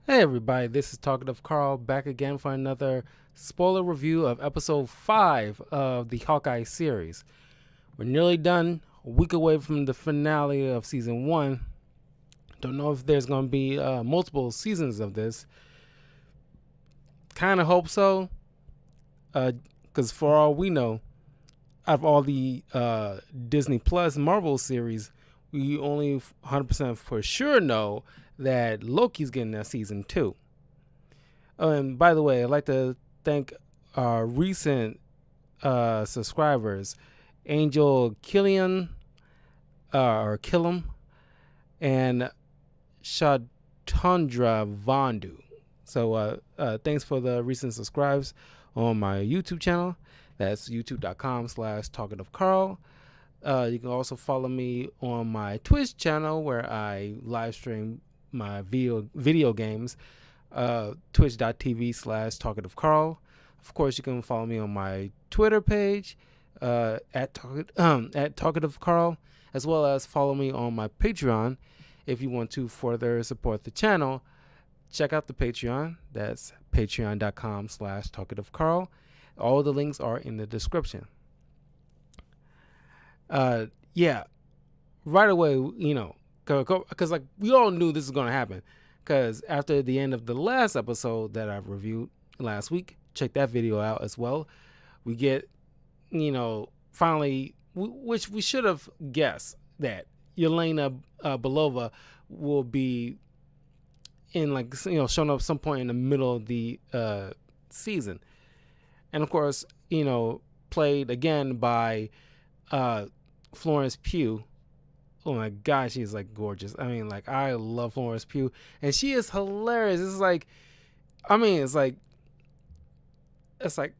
Hey everybody, this is Talkative Carl back again for another spoiler review of episode 5 of the Hawkeye series. We're nearly done, a week away from the finale of season 1. Don't know if there's going to be multiple seasons of this. Kind of hope so, because for all we know, out of all the Disney Plus Marvel series, we only 100% for sure know that Loki's getting a season 2. And by the way, I'd like to thank our recent subscribers, Angel Killian or Killam and Shatundra Vandu. So thanks for the recent subscribes on my YouTube channel. That's youtube.com/talkativecarl. You can also follow me on my Twitch channel where I live stream my video games, twitch.tv/talkativecarl. Of course, you can follow me on my Twitter page at talkativecarl, as well as follow me on my Patreon if you want to further support the channel. Check out the Patreon. That's patreon.com/talkativecarl. All the links are in the description. Yeah, right away, because like we all knew this was going to happen. Because after the end of the last episode that I reviewed last week, check that video out as well. We get, finally, which we should have guessed that Yelena Belova will be in showing up some point in the middle of the season, and of course, played again by Florence Pugh. Oh my gosh, she's like gorgeous. I mean, like, I love Florence Pugh, and she is hilarious. It's like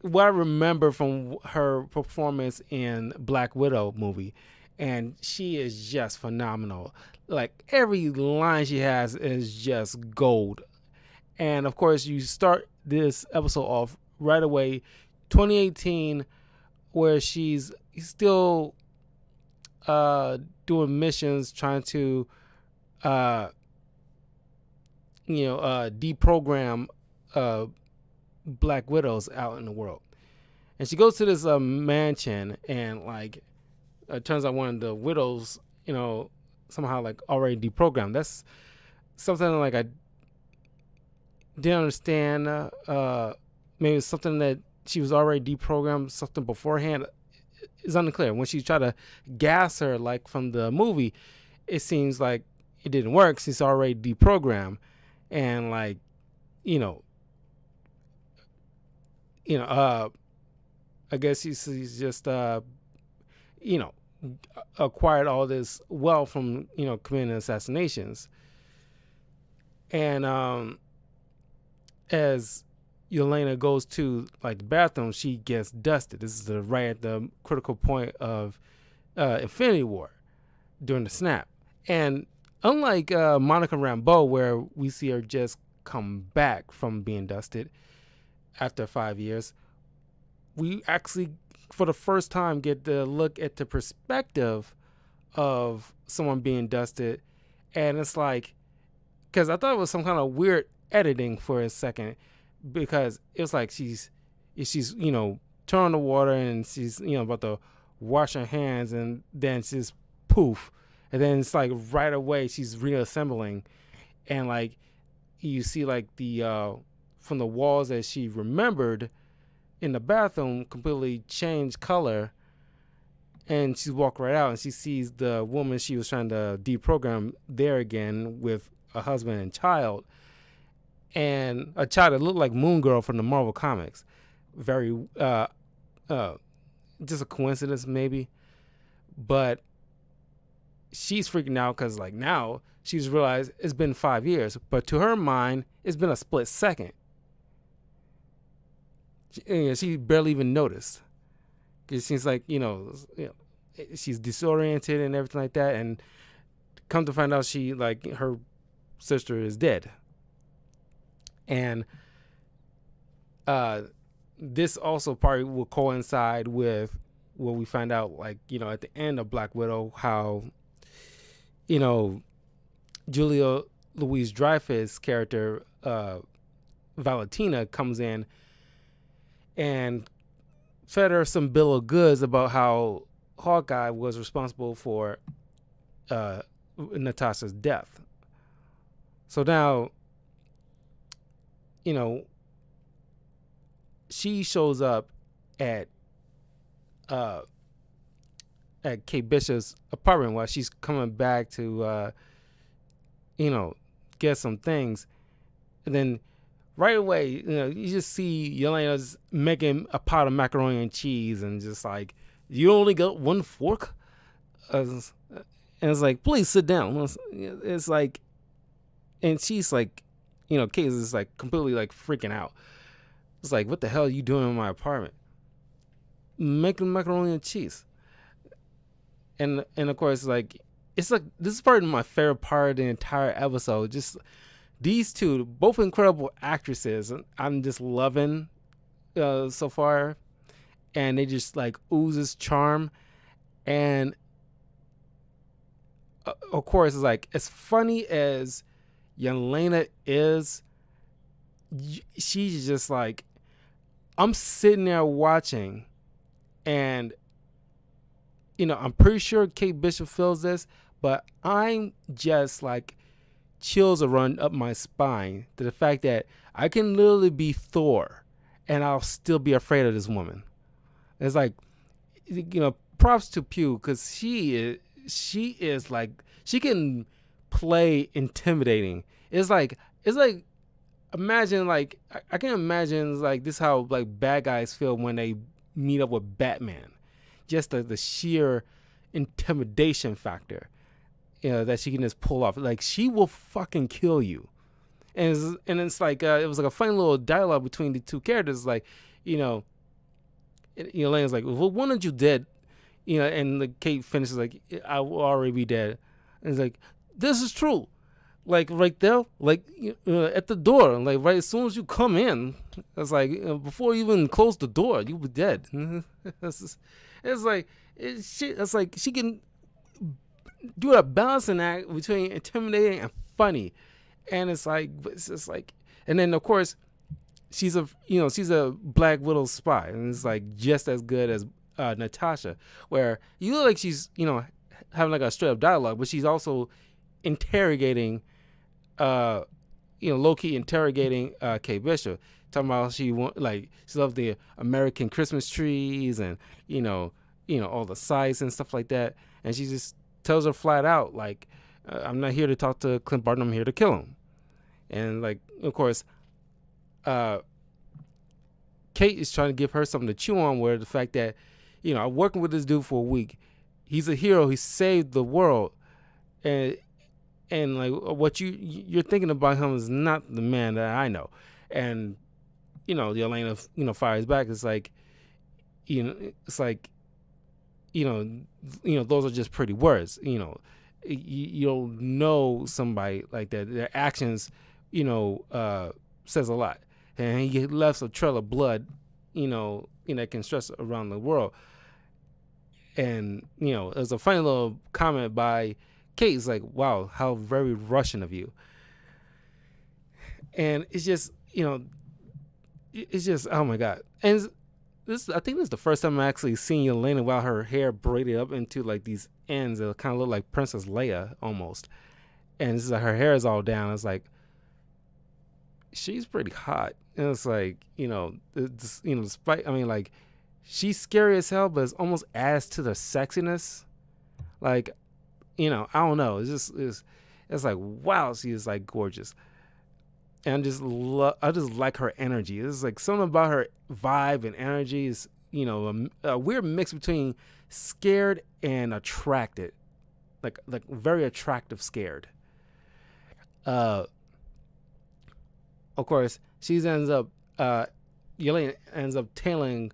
what I remember from her performance in Black Widow movie, and she is just phenomenal. Like, every line she has is just gold. And of course, you start this episode off right away, 2018, where she's still doing missions, trying to deprogram Black Widows out in the world. And she goes to this mansion, and like it turns out one of the widows, somehow like already deprogrammed. That's something like I didn't understand. Maybe it's something that she was already deprogrammed, something beforehand. It's unclear. When she tried to gas her, like from the movie, it seems like it didn't work. She's already deprogrammed, and like, I guess she's just acquired all this wealth from committing assassinations, and as Yelena goes to like the bathroom, she gets dusted. This is right at the critical point of Infinity War during the snap. And unlike Monica Rambeau, where we see her just come back from being dusted after 5 years, we actually, for the first time, get to look at the perspective of someone being dusted. And it's like, because I thought it was some kind of weird editing for a second, because it was like she's turning the water, and she's about to wash her hands, and then she's poof, and then it's like right away she's reassembling, and like you see like the from the walls that she remembered in the bathroom completely change color, and she walked right out, and she sees the woman she was trying to deprogram there again with a husband and child, and a child that looked like Moon Girl from the Marvel comics. Very, just a coincidence maybe, but she's freaking out because like now she's realized it's been 5 years, but to her mind it's been a split second. She barely even noticed. It seems like she's disoriented and everything like that, and come to find out she like her sister is dead. And this also probably will coincide with what we find out, like, at the end of Black Widow, how, Julia Louise-Dreyfus' character Valentina comes in and fed her some bill of goods about how Hawkeye was responsible for Natasha's death. So now, you know, she shows up at Kate Bishop's apartment while she's coming back to get some things, and then right away, you just see Yelena's making a pot of macaroni and cheese, and just like, you only got one fork, and it's like, please sit down. It's like, and she's like, Kate is like completely like freaking out. It's like, what the hell are you doing in my apartment? Making macaroni and cheese. And of course, like, it's like, this is probably my favorite part of the entire episode. Just these two, both incredible actresses, I'm just loving so far. And they just like oozes charm. And of course, it's like, as funny as Yelena is, she's just like, I'm sitting there watching, and I'm pretty sure Kate Bishop feels this, but I'm just like, chills are run up my spine to the fact that I can literally be Thor and I'll still be afraid of this woman. It's like, props to Pew, because she is like, she can play intimidating. It's like imagine, like, I can imagine, like, this how like bad guys feel when they meet up with Batman. Just the sheer intimidation factor, that she can just pull off. Like, she will fucking kill you. And it's like, it was like a funny little dialogue between the two characters. Like, Elena's like, well, why aren't you dead? And the Kate finishes like, I will already be dead. And it's like, this is true. Like, right there, like, at the door, like, right as soon as you come in, it's like, before you even close the door, you were dead. It's like she can do a balancing act between intimidating and funny, and it's just like, and then of course she's a Black Widow spy, and it's like just as good as Natasha, where you look like she's having like a straight up dialogue, but she's also interrogating, low-key interrogating Kate Bishop, talking about she loves the American Christmas trees and all the sights and stuff like that, and she just tells her flat out, like, I'm not here to talk to Clint Barton, I'm here to kill him. And like, of course, Kate is trying to give her something to chew on, where the fact that I'm working with this dude for a week, he's a hero, he saved the world, and like, what you're thinking about him is not the man that I know. And Yelena fires back. It's like, it's like, those are just pretty words. You don't know somebody like that. Their actions, says a lot. And he left a trail of blood, that can stress around the world. And there's a funny little comment by Kate. Is like, wow, how very Russian of you. And it's just, it's just, oh my God. And I think this is the first time I actually seen Yelena while her hair braided up into like these ends that kind of look like Princess Leia almost. And it's like her hair is all down. It's like, she's pretty hot. And it's like, despite, I mean, like, she's scary as hell, but it's almost adds to the sexiness. Like, I don't know. It's just, it's like, wow, she is like gorgeous. And I just like her energy. It's like something about her vibe and energy is, a weird mix between scared and attracted, like very attractive scared. Of course, Yelena ends up tailing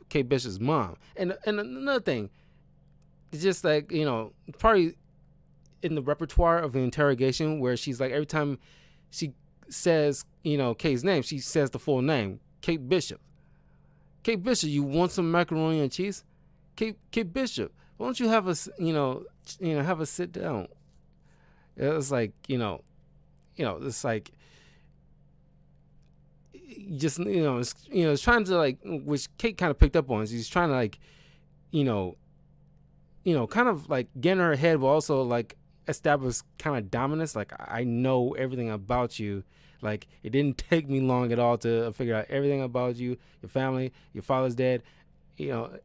Kate Bishop's mom. And another thing, it's just like, probably in the repertoire of the interrogation, where she's like, every time she says, Kate's name, she says the full name, Kate Bishop. Kate Bishop, you want some macaroni and cheese? Kate Bishop, why don't you have a have a sit down? It's like, it's like, just is trying to like, which Kate kind of picked up on. She's trying to like, you know, kind of like get in her head, but also like establish kind of dominance. Like, I know everything about you. Like, it didn't take me long at all to figure out everything about you, your family, your father's dead. Like,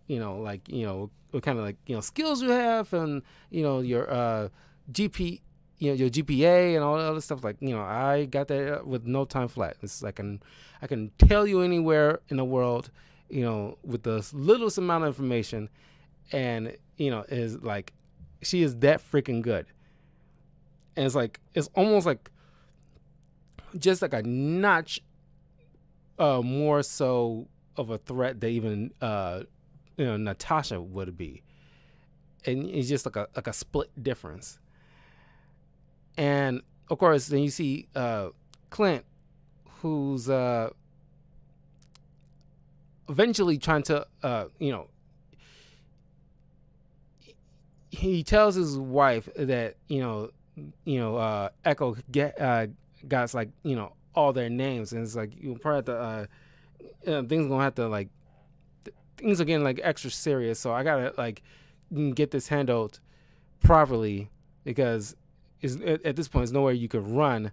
what kind of like, skills you have, and your GP, your GPA and all that other stuff. Like, I got that with no time flat. It's like I can tell you anywhere in the world, with the littlest amount of information, and is like, she is that freaking good. And it's like, it's almost like just like a notch more so of a threat that even Natasha would be. And it's just like a split difference. And of course, then you see Clint, who's eventually trying to he tells his wife that Echo got like all their names, and it's like, you probably have to things are getting like extra serious, so I gotta like get this handled properly, because at this point there's nowhere you could run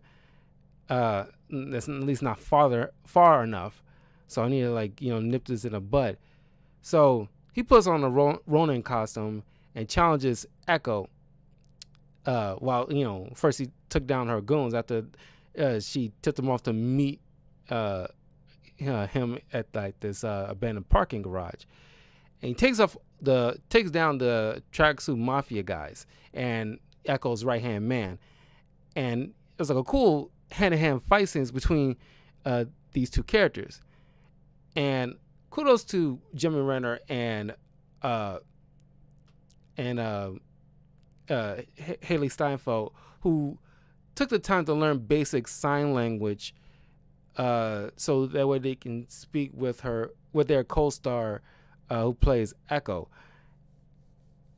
that's at least not far enough, so I need to like nip this in the bud. So he puts on a Ronin costume and challenges Echo. While first he took down her goons after she tipped them off to meet him at like this abandoned parking garage, and he takes down the tracksuit mafia guys and Echo's right hand man, and it was like a cool hand to hand fight scenes between these two characters. And kudos to Jimmy Renner and Haley Steinfeld, who took the time to learn basic sign language, so that way they can speak with their co-star who plays Echo.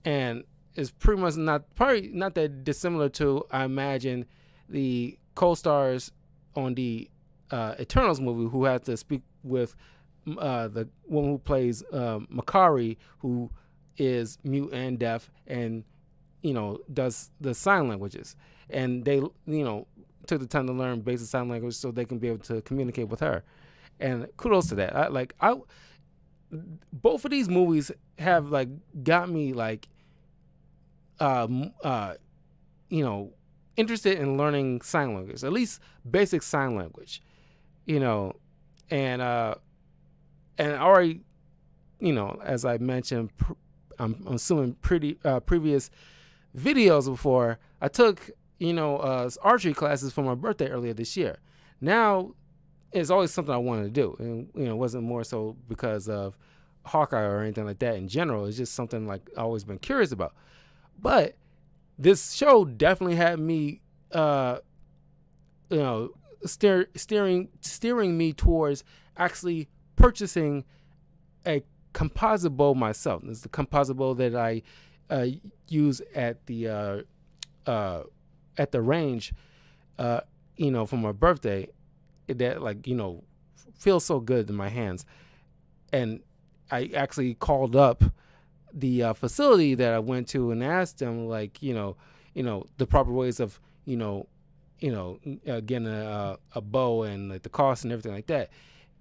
And it's pretty much probably not that dissimilar to, I imagine, the co-stars on the Eternals movie, who had to speak with the woman who plays Makari, who is mute and deaf, and does the sign languages. And they took the time to learn basic sign language so they can be able to communicate with her. And kudos to that. Both of these movies have like got me like interested in learning sign language, at least basic sign language, and already, as I mentioned, I'm assuming previous videos before, I took archery classes for my birthday earlier this year. Now it's always something I wanted to do, and it wasn't more so because of Hawkeye or anything like that in general. It's just something like I've always been curious about. But this show definitely had me steering me towards actually purchasing a composite bow myself. It's the composite bow that I use at the range, for my birthday. That feels so good in my hands. And I actually called up the facility that I went to and asked them, the proper ways of getting a bow and like the cost and everything like that.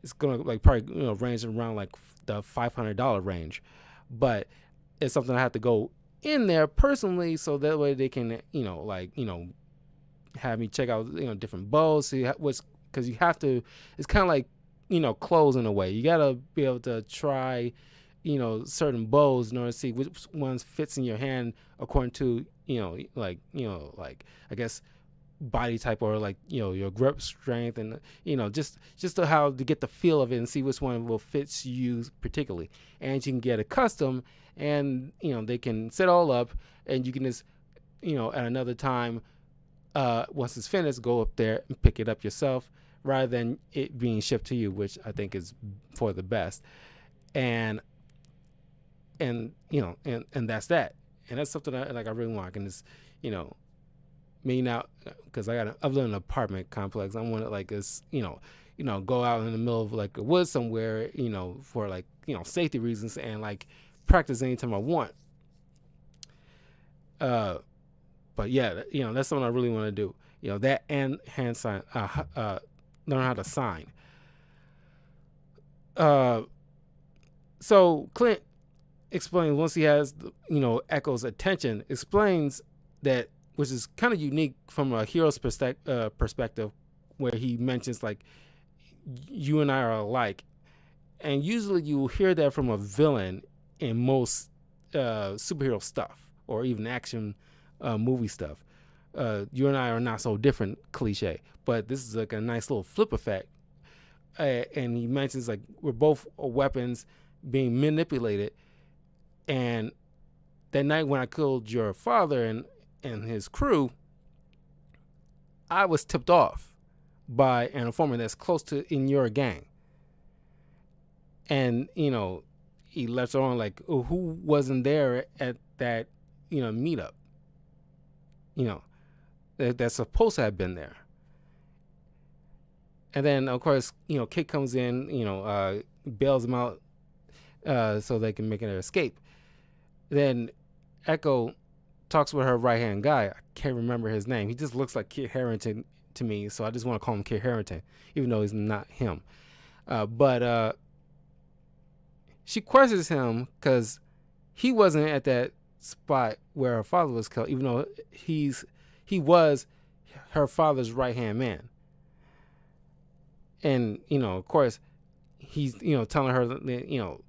It's gonna probably range around like the $500 range, but it's something I have to go in there personally, so that way they can have me check out different bows, see because you have to. It's kind of like clothes in a way. You gotta be able to try certain bows in order to see which ones fits in your hand according to I guess body type, or your grip strength, and just how to get the feel of it and see which one will fit you particularly. And you can get a custom, and they can set all up, and you can just at another time, once it's finished, go up there and pick it up yourself rather than it being shipped to you, which I think is for the best. And that's that. And that's something I really want. I can just me now, because I live in an apartment complex. I want it like this, go out in the middle of like a woods somewhere, for like, safety reasons and like practice anytime I want. But yeah, that's something I really want to do. That and hand sign, learn how to sign. So Clint explains once he has, Echo's attention, explains that, which is kind of unique from a hero's perspective, where he mentions like, you and I are alike. And usually you will hear that from a villain in most superhero stuff or even action movie stuff. You and I are not so different cliche, but this is like a nice little flip effect. And he mentions like, we're both weapons being manipulated. And that night when I killed your father and his crew, I was tipped off by an informant that's close to in your gang. And, he lets on like, oh, who wasn't there at that, meetup, that's supposed to have been there. And then, of course, Kate comes in, bails them out so they can make an escape. Then Echo talks with her right-hand guy. I can't remember his name. He just looks like Kit Harington to me, so I just want to call him Kit Harington, even though he's not him. But she questions him because he wasn't at that spot where her father was killed, even though he was her father's right-hand man. And, of course, he's, telling her that,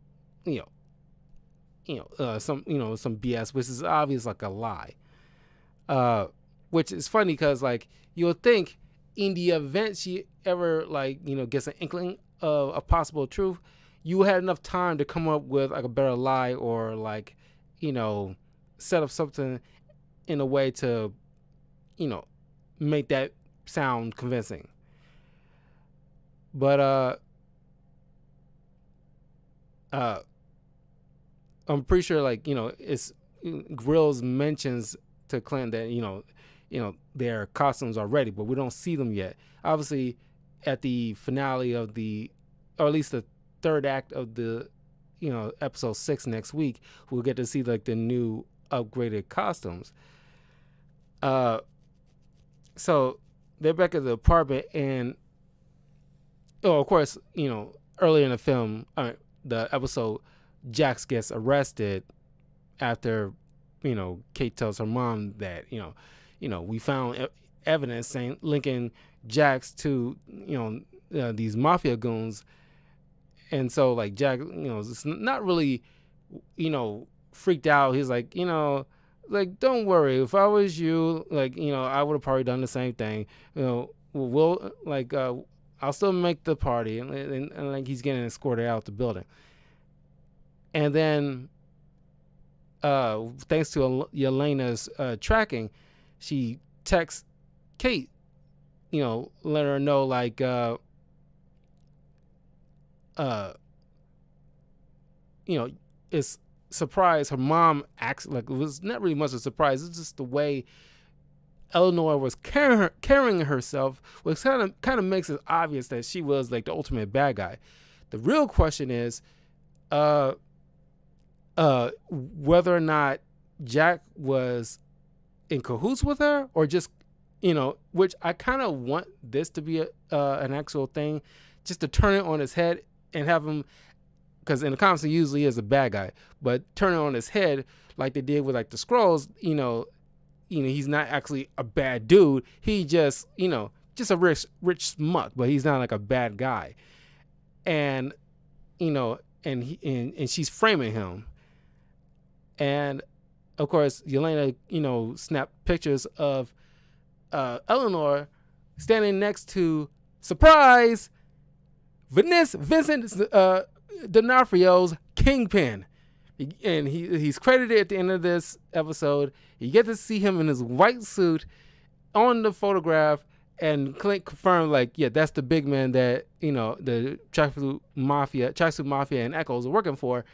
some BS, which is obvious like a lie. Which is funny because like you'll think in the event she ever like, gets an inkling of a possible truth, you had enough time to come up with like a better lie or like, set up something in a way to, make that sound convincing. But I'm pretty sure like, it's Grills mentions to Clint that, their costumes are ready, but we don't see them yet. Obviously at the finale of or at least the third act of the, episode 6 next week, we'll get to see like the new upgraded costumes. So they're back at the apartment and, of course, earlier in the film, the episode, Jax gets arrested after, Kate tells her mom that, we found evidence linking Jax to, these mafia goons. And so like Jack, is not really, freaked out. He's like, like, don't worry. If I was you, like, I would have probably done the same thing. We'll like, I'll still make the party. And like he's getting escorted out the building. And then, thanks to Yelena's tracking, she texts Kate, let her know like, it's surprise. Her mom acts like it was not really much of a surprise. It's just the way Eleanor was carrying herself, which kind of makes it obvious that she was like the ultimate bad guy. The real question is, whether or not Jack was in cahoots with her or just, which I kind of want this to be an actual thing, just to turn it on his head and have him, because in the comics he usually is a bad guy, but turn it on his head like they did with like the Skrulls, he's not actually a bad dude. He just, just a rich smuck, but he's not like a bad guy. And, and she's framing him. And of course, Yelena, snapped pictures of Eleanor standing next to, surprise, Vincent D'Onofrio's Kingpin. And he's credited at the end of this episode. You get to see him in his white suit on the photograph, and Clint confirmed, like, yeah, that's the big man that, the Tracksuit Mafia and Echoes are working for.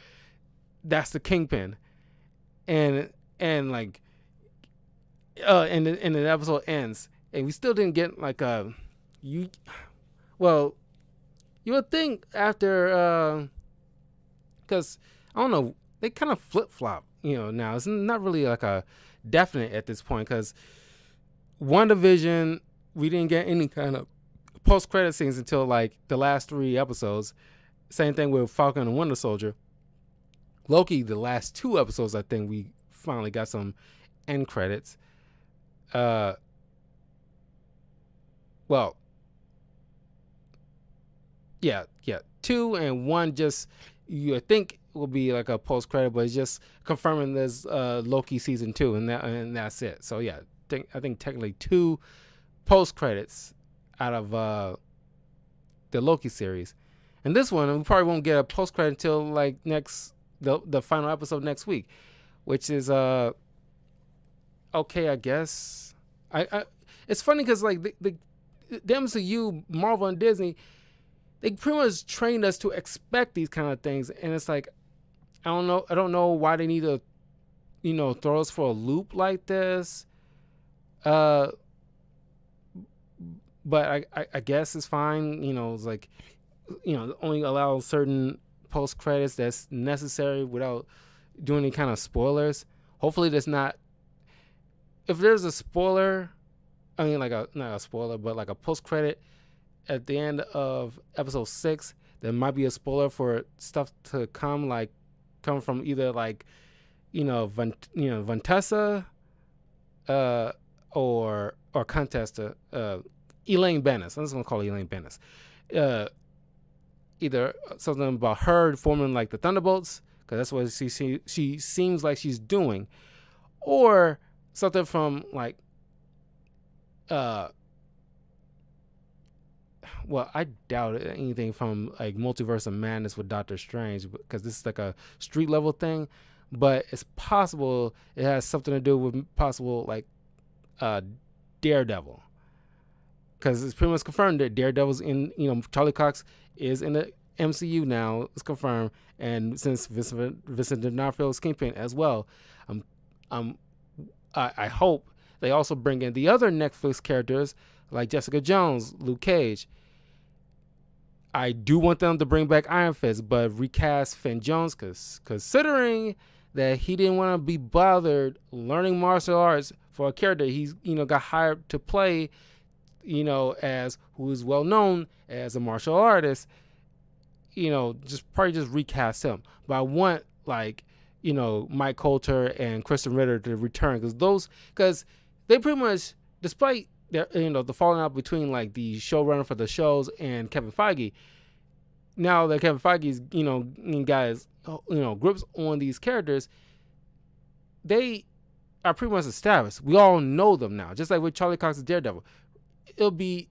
That's the Kingpin. And like, and the episode ends, and we still didn't get like well, You would think after, because I don't know, they kind of flip flop. Now it's not really like a definite at this point. Because WandaVision, we didn't get any kind of post credit scenes until like the last 3 episodes. Same thing with Falcon and Winter Soldier. Loki, the last 2 episodes, I think we finally got some end credits. Well, yeah, 2 and 1 just you think will be like a post credit, but it's just confirming there's Loki season 2, and that's it. So yeah, I think technically 2 post credits out of the Loki series, and this one we probably won't get a post credit until like the final episode next week, which is okay, I guess. I it's funny because like the MCU, Marvel, and Disney, they pretty much trained us to expect these kind of things, and it's like I don't know why they need to throw us for a loop like this. But I guess it's fine. It's like only allow certain post credits that's necessary without doing any kind of spoilers. Hopefully there's not. If there's a spoiler, I mean like not a spoiler, but like a post credit at the end of episode 6, there might be a spoiler for stuff to come, like come from either like Vantessa or Contesta, Elaine Bennis. I'm just gonna call her Elaine Bennis. Either something about her forming like the Thunderbolts, because that's what she seems like she's doing, or something from like well, I doubt anything from like Multiverse of Madness with Doctor Strange, because this is like a street level thing. But it's possible it has something to do with possible like Daredevil, because it's pretty much confirmed that Daredevil's in Charlie Cox is in the MCU now. It's confirmed, and since Vincent D'Onofrio is Kingpin as well, I hope they also bring in the other Netflix characters like Jessica Jones, Luke Cage. I do want them to bring back Iron Fist, but recast Finn Jones, because considering that he didn't want to be bothered learning martial arts for a character he's got hired to play, as who is well known as a martial artist, just recast him. But I want like Mike Coulter and Kristen Ritter to return, because they pretty much, despite their the falling out between like the showrunner for the shows and Kevin Feige, now that Kevin Feige's guys grips on these characters, they are pretty much established. We all know them now, just like with Charlie Cox's Daredevil. It'll be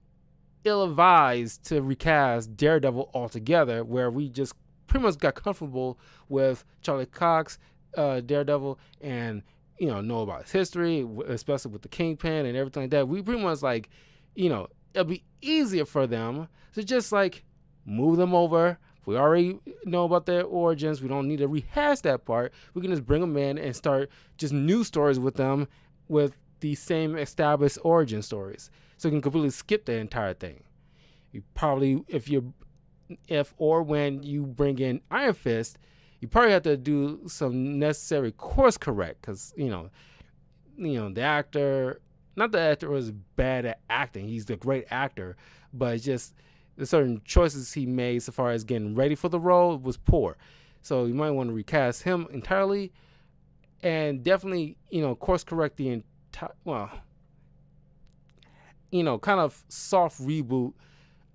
ill-advised to recast Daredevil altogether, where we just pretty much got comfortable with Charlie Cox, Daredevil, and know about his history, especially with the Kingpin and everything like that. We pretty much like, it'll be easier for them to just like move them over. We already know about their origins. We don't need to rehash that part. We can just bring them in and start just new stories with them with the same established origin stories. So you can completely skip the entire thing. You probably, if or when you bring in Iron Fist, you probably have to do some necessary course correct, because the actor, not the actor was bad at acting, he's a great actor, but just the certain choices he made so far as getting ready for the role was poor. So you might want to recast him entirely, and definitely course correct the entire, kind of soft reboot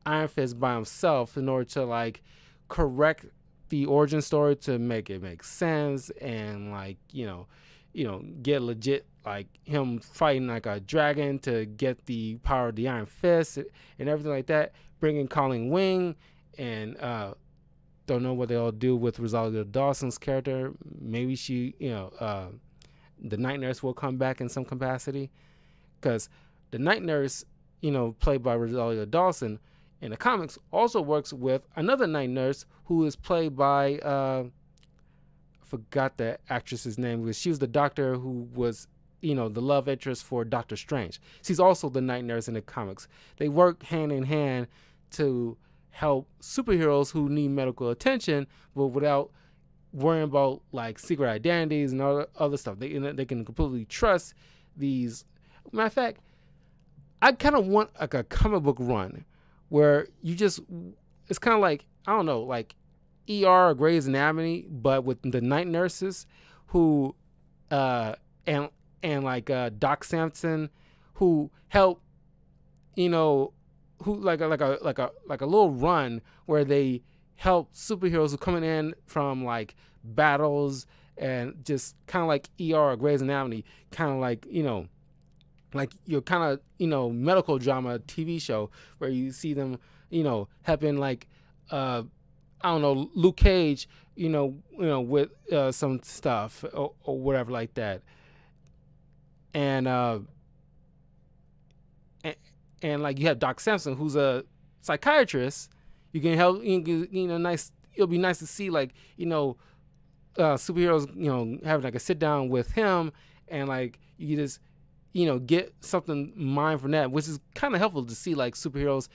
Iron Fist by himself in order to like correct the origin story to make it make sense, and like get legit, like him fighting like a dragon to get the power of the Iron Fist and everything like that. Bringing Colleen Wing, and don't know what they'll do with Rosario Dawson's character. Maybe she, the Night Nurse will come back in some capacity, because the Night Nurse, played by Rosario Dawson in the comics, also works with another Night Nurse who is played by I forgot the actress's name, because she was the doctor who was the love interest for Doctor Strange. She's also the Night Nurse in the comics. They work hand in hand to help superheroes who need medical attention, but without worrying about like secret identities and all other stuff. They can completely trust these. Matter of fact, I kind of want like a comic book run where you just, it's kind of like, I don't know, like ER or Grey's Anatomy, but with the night nurses who and like Doc Samson, who help, you know, who like a little run where they help superheroes who coming in from like battles, and just kind of like ER or Grey's Anatomy, kind of like, you know, like your kind of, you know, medical drama TV show where you see them, you know, helping like I don't know, Luke Cage, you know, with some stuff or whatever like that. And and like you have Doc Samson, who's a psychiatrist. You can help, you know, nice. It'll be nice to see like, you know, superheroes, you know, having like a sit down with him, and like you just, you know, get something mind from that, which is kind of helpful to see like superheroes,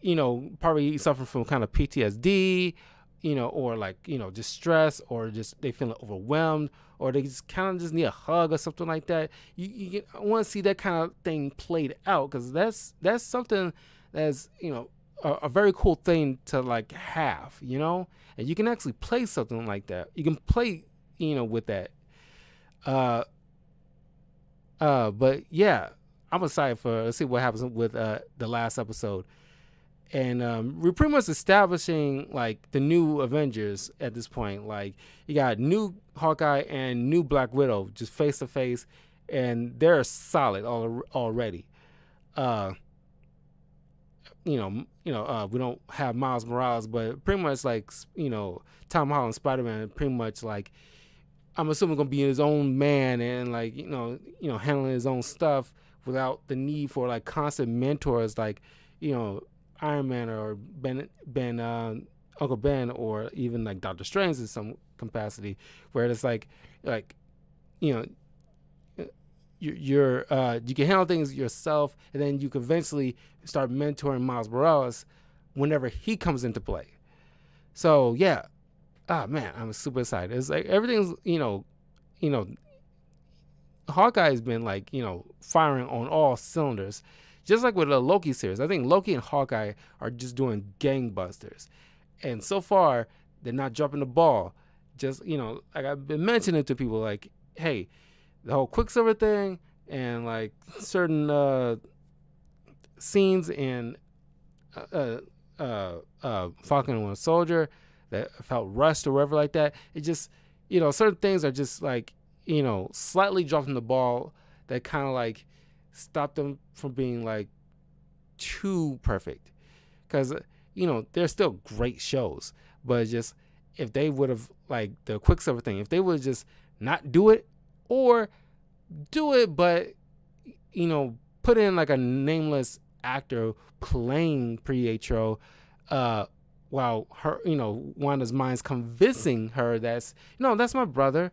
you know, probably suffering from kind of PTSD, you know, or like, you know, just stress, or just they feeling overwhelmed, or they just kind of just need a hug or something like that. I want to see that kind of thing played out, because that's something that's, you know, a very cool thing to like have, you know, and you can actually play something like that. You can play, you know, with that. But yeah, I'm excited for, let's see what happens with the last episode. And we're pretty much establishing like the new Avengers at this point. Like you got new Hawkeye and new Black Widow just face to face, and they're solid already. We don't have Miles Morales, but pretty much like, you know, Tom Holland Spider-Man, pretty much like, I'm assuming gonna be his own man, and like, you know, handling his own stuff without the need for like constant mentors, like, you know, Iron Man or Uncle Ben, or even like Doctor Strange in some capacity, where it's like, you know, you can handle things yourself, and then you can eventually start mentoring Miles Morales whenever he comes into play. So yeah, man, I'm super excited. It's like everything's, you know, Hawkeye has been like, you know, firing on all cylinders, just like with the Loki series. I think Loki and Hawkeye are just doing gangbusters, and so far they're not dropping the ball. Just, you know, like I've been mentioning to people, like, hey, the whole Quicksilver thing, and like certain scenes in Falcon and Winter Soldier that felt rushed or whatever like that. It just, you know, certain things are just like, you know, slightly dropping the ball that kind of like stop them from being like too perfect. Because, you know, they're still great shows, but just if they would have, like the Quicksilver thing, if they would just not do it, or do it but, you know, put in like a nameless actor playing Pietro, while her, you know, Wanda's mind's convincing her that's, you know, that's my brother,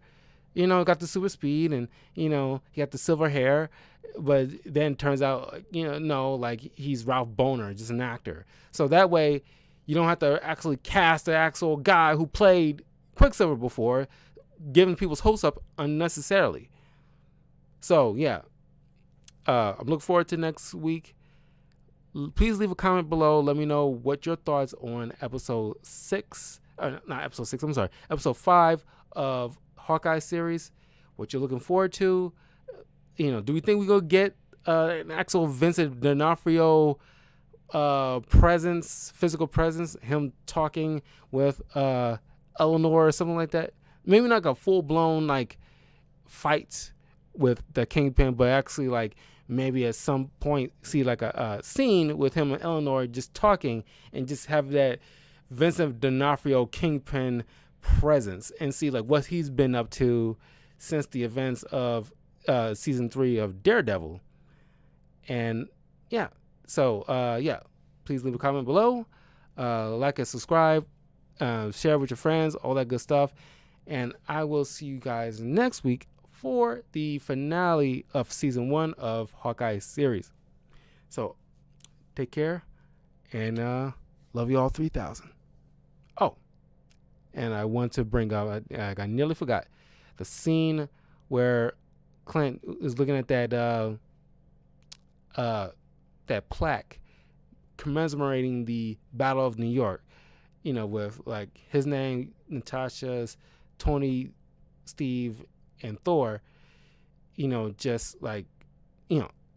you know, got the super speed, and, you know, he got the silver hair, but then turns out, you know, no, like he's Ralph Boner, just an actor. So that way you don't have to actually cast the actual guy who played Quicksilver before, giving people's hopes up unnecessarily. So yeah, I'm looking forward to next week. Please leave a comment below. Let me know what your thoughts on episode 5 of Hawkeye series, what you're looking forward to. You know, do we think we're going to get an actual Vincent D'Onofrio physical presence, him talking with Eleanor or something like that? Maybe not like a full-blown like fight with the Kingpin, but actually like maybe at some point see like a scene with him and Eleanor just talking, and just have that Vincent D'Onofrio Kingpin presence, and see like what he's been up to since the events of season 3 of Daredevil. And yeah, so yeah, please leave a comment below, like and subscribe, share with your friends, all that good stuff. And I will see you guys next week for the finale of season 1 of Hawkeye series. So take care, and Love you all 3,000. Oh, and I want to bring up, I nearly forgot, the scene where Clint is looking at that plaque commemorating the Battle of New York, with like his name, Natasha's, Tony, Steve, and Thor, just like,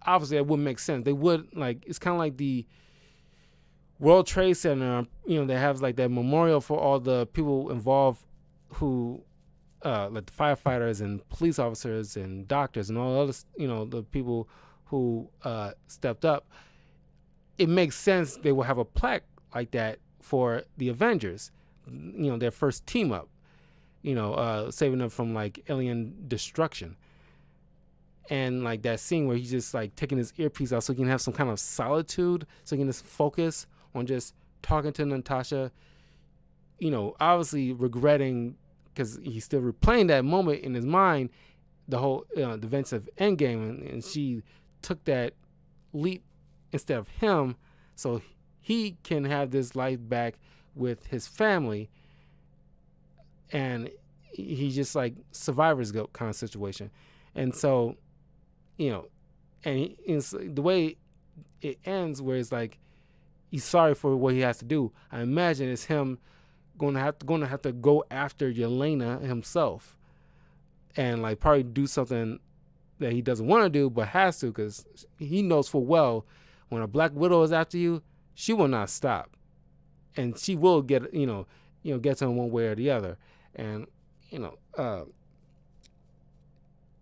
obviously it wouldn't make sense. They would, like, it's kind of like the World Trade Center, they have like that memorial for all the people involved who, like the firefighters and police officers and doctors and all others, the people who stepped up. It makes sense they will have a plaque like that for the Avengers, their first team up, saving them from like alien destruction. And like that scene where he's just like taking his earpiece out so he can have some kind of solitude, so he can just focus on just talking to Natasha, obviously regretting, because he's still replaying that moment in his mind, the whole the events of Endgame, and she took that leap instead of him, so he can have this life back with his family, and he's just like survivor's guilt kind of situation. And so, and it's the way it ends, where it's like he's sorry for what he has to do. I imagine it's him going to have to go after Yelena himself, and like probably do something that he doesn't want to do but has to, because he knows full well when a Black Widow is after you, she will not stop, and she will get get to him one way or the other. And and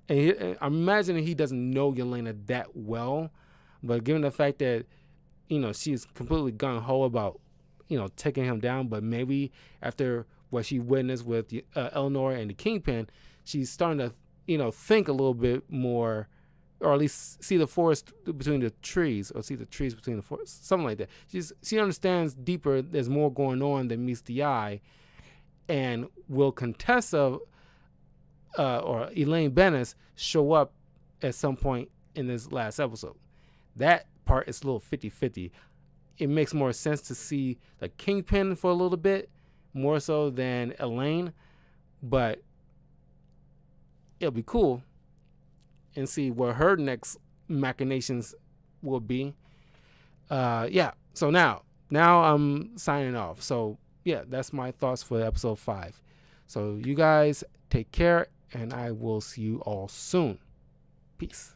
I'm imagining he doesn't know Yelena that well, but given the fact that she's completely gung ho about taking him down, but maybe after what she witnessed with Eleanor and the Kingpin, she's starting to think a little bit more, or at least see the forest between the trees, or see the trees between the forest, something like that. She understands deeper. There's more going on than meets the eye, and will Contessa or Elaine Bennis show up at some point in this last episode? That part is a little 50-50. It makes more sense to see the Kingpin for a little bit, more so than Elaine, but it'll be cool and see what her next machinations will be. So now I'm signing off. So yeah, that's my thoughts for episode 5. So you guys take care, and I will see you all soon. Peace.